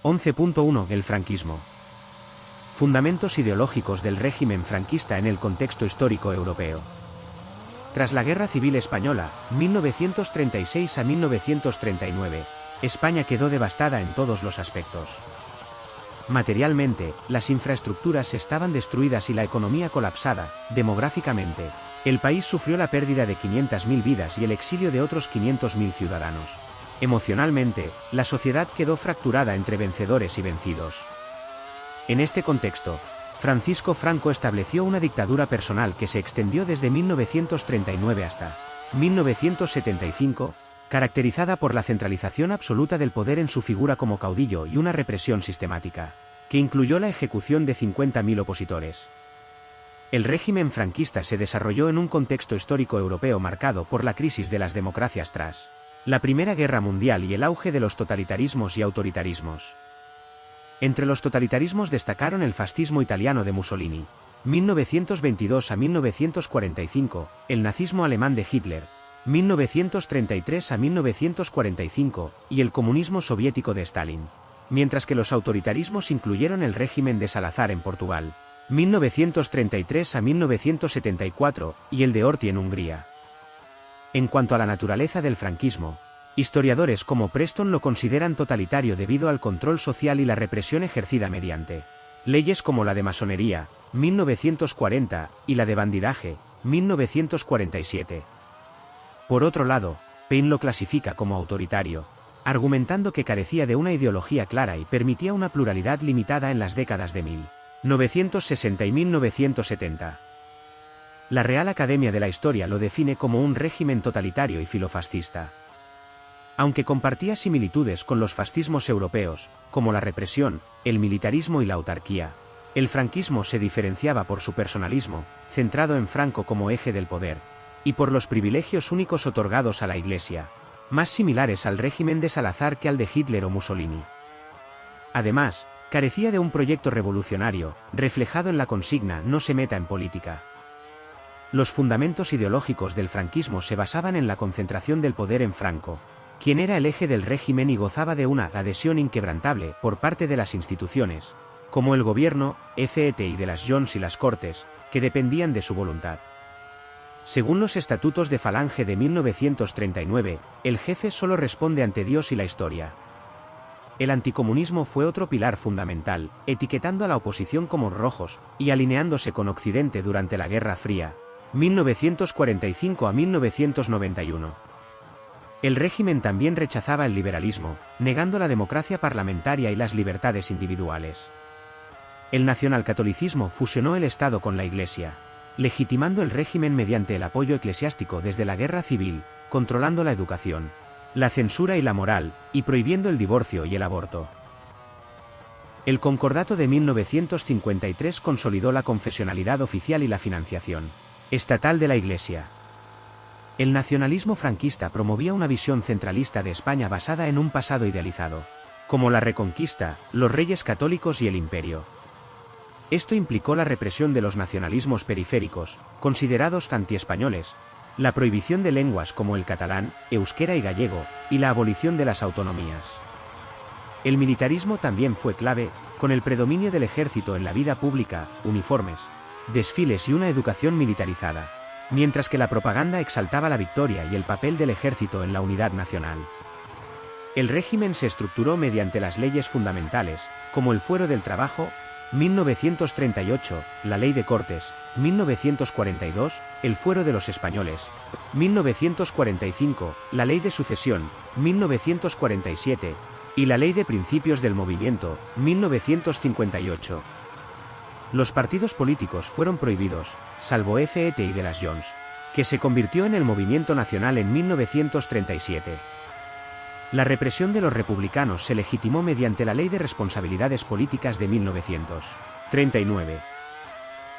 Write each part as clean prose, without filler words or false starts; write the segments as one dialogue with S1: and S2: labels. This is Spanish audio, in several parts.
S1: 11.1 El franquismo. Fundamentos ideológicos del régimen franquista en el contexto histórico europeo. Tras la Guerra Civil Española, 1936 a 1939, España quedó devastada en todos los aspectos. Materialmente, las infraestructuras estaban destruidas y la economía colapsada. Demográficamente, el país sufrió la pérdida de 500.000 vidas y el exilio de otros 500.000 ciudadanos. Emocionalmente, la sociedad quedó fracturada entre vencedores y vencidos. En este contexto, Francisco Franco estableció una dictadura personal que se extendió desde 1939 hasta 1975, caracterizada por la centralización absoluta del poder en su figura como caudillo y una represión sistemática, que incluyó la ejecución de 50.000 opositores. El régimen franquista se desarrolló en un contexto histórico europeo marcado por la crisis de las democracias tras la Primera Guerra Mundial y el auge de los totalitarismos y autoritarismos. Entre los totalitarismos destacaron el fascismo italiano de Mussolini, 1922 a 1945, el nazismo alemán de Hitler, 1933 a 1945, y el comunismo soviético de Stalin, mientras que los autoritarismos incluyeron el régimen de Salazar en Portugal, 1933 a 1974, y el de Horthy en Hungría. En cuanto a la naturaleza del franquismo, historiadores como Preston lo consideran totalitario debido al control social y la represión ejercida mediante leyes como la de masonería, 1940, y la de bandidaje, 1947. Por otro lado, Paine lo clasifica como autoritario, argumentando que carecía de una ideología clara y permitía una pluralidad limitada en las décadas de 1960 y 1970. La Real Academia de la Historia lo define como un régimen totalitario y filofascista. Aunque compartía similitudes con los fascismos europeos, como la represión, el militarismo y la autarquía, el franquismo se diferenciaba por su personalismo, centrado en Franco como eje del poder, y por los privilegios únicos otorgados a la Iglesia, más similares al régimen de Salazar que al de Hitler o Mussolini. Además, carecía de un proyecto revolucionario, reflejado en la consigna "no se meta en política". Los fundamentos ideológicos del franquismo se basaban en la concentración del poder en Franco, quien era el eje del régimen y gozaba de una adhesión inquebrantable por parte de las instituciones, como el gobierno, etc. y de las Jonts y las Cortes, que dependían de su voluntad. Según los estatutos de Falange de 1939, el jefe solo responde ante Dios y la historia. El anticomunismo fue otro pilar fundamental, etiquetando a la oposición como rojos, y alineándose con Occidente durante la Guerra Fría, 1945 a 1991. El régimen también rechazaba el liberalismo, negando la democracia parlamentaria y las libertades individuales. El nacionalcatolicismo fusionó el Estado con la Iglesia, legitimando el régimen mediante el apoyo eclesiástico desde la Guerra Civil, controlando la educación, la censura y la moral, y prohibiendo el divorcio y el aborto. El Concordato de 1953 consolidó la confesionalidad oficial y la financiación estatal de la Iglesia. El nacionalismo franquista promovía una visión centralista de España basada en un pasado idealizado, como la Reconquista, los Reyes Católicos y el Imperio. Esto implicó la represión de los nacionalismos periféricos, considerados antiespañoles, la prohibición de lenguas como el catalán, euskera y gallego, y la abolición de las autonomías. El militarismo también fue clave, con el predominio del ejército en la vida pública, uniformes, desfiles y una educación militarizada, mientras que la propaganda exaltaba la victoria y el papel del ejército en la unidad nacional. El régimen se estructuró mediante las leyes fundamentales, como el Fuero del Trabajo, 1938, la Ley de Cortes, 1942, el Fuero de los Españoles, 1945, la Ley de Sucesión, 1947, y la Ley de Principios del Movimiento, 1958. Los partidos políticos fueron prohibidos, salvo FET y de las Jonts, que se convirtió en el Movimiento Nacional en 1937. La represión de los republicanos se legitimó mediante la Ley de Responsabilidades Políticas de 1939.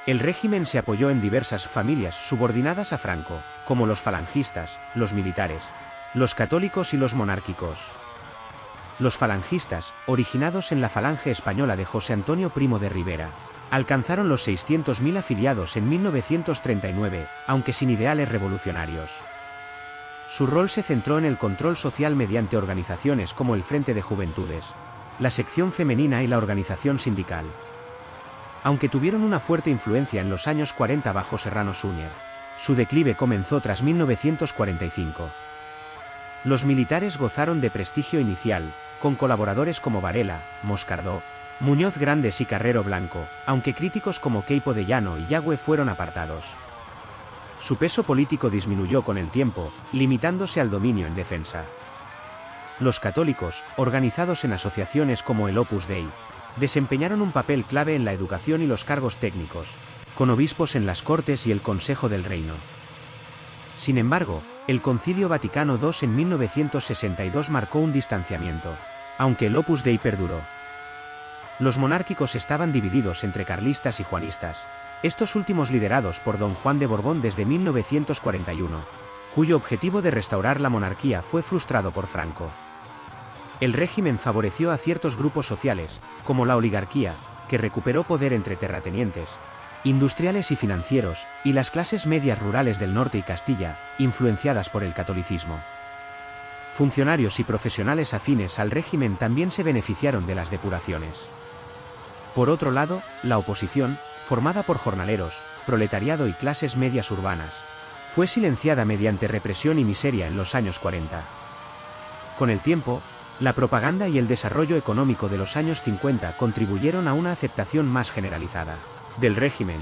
S1: El régimen se apoyó en diversas familias subordinadas a Franco, como los falangistas, los militares, los católicos y los monárquicos. Los falangistas, originados en la Falange Española de José Antonio Primo de Rivera, alcanzaron los 600.000 afiliados en 1939, aunque sin ideales revolucionarios. Su rol se centró en el control social mediante organizaciones como el Frente de Juventudes, la sección femenina y la organización sindical. Aunque tuvieron una fuerte influencia en los años 40 bajo Serrano Suñer, su declive comenzó tras 1945. Los militares gozaron de prestigio inicial, con colaboradores como Varela, Moscardó, Muñoz Grandes y Carrero Blanco, aunque críticos como Queipo de Llano y Yagüe fueron apartados. Su peso político disminuyó con el tiempo, limitándose al dominio en defensa. Los católicos, organizados en asociaciones como el Opus Dei, desempeñaron un papel clave en la educación y los cargos técnicos, con obispos en las Cortes y el Consejo del Reino. Sin embargo, el Concilio Vaticano II en 1962 marcó un distanciamiento, aunque el Opus Dei perduró. Los monárquicos estaban divididos entre carlistas y juanistas, estos últimos liderados por don Juan de Borbón desde 1941, cuyo objetivo de restaurar la monarquía fue frustrado por Franco. El régimen favoreció a ciertos grupos sociales, como la oligarquía, que recuperó poder entre terratenientes, industriales y financieros, y las clases medias rurales del norte y Castilla, influenciadas por el catolicismo. Funcionarios y profesionales afines al régimen también se beneficiaron de las depuraciones. Por otro lado, la oposición, formada por jornaleros, proletariado y clases medias urbanas, fue silenciada mediante represión y miseria en los años 40. Con el tiempo, la propaganda y el desarrollo económico de los años 50 contribuyeron a una aceptación más generalizada del régimen,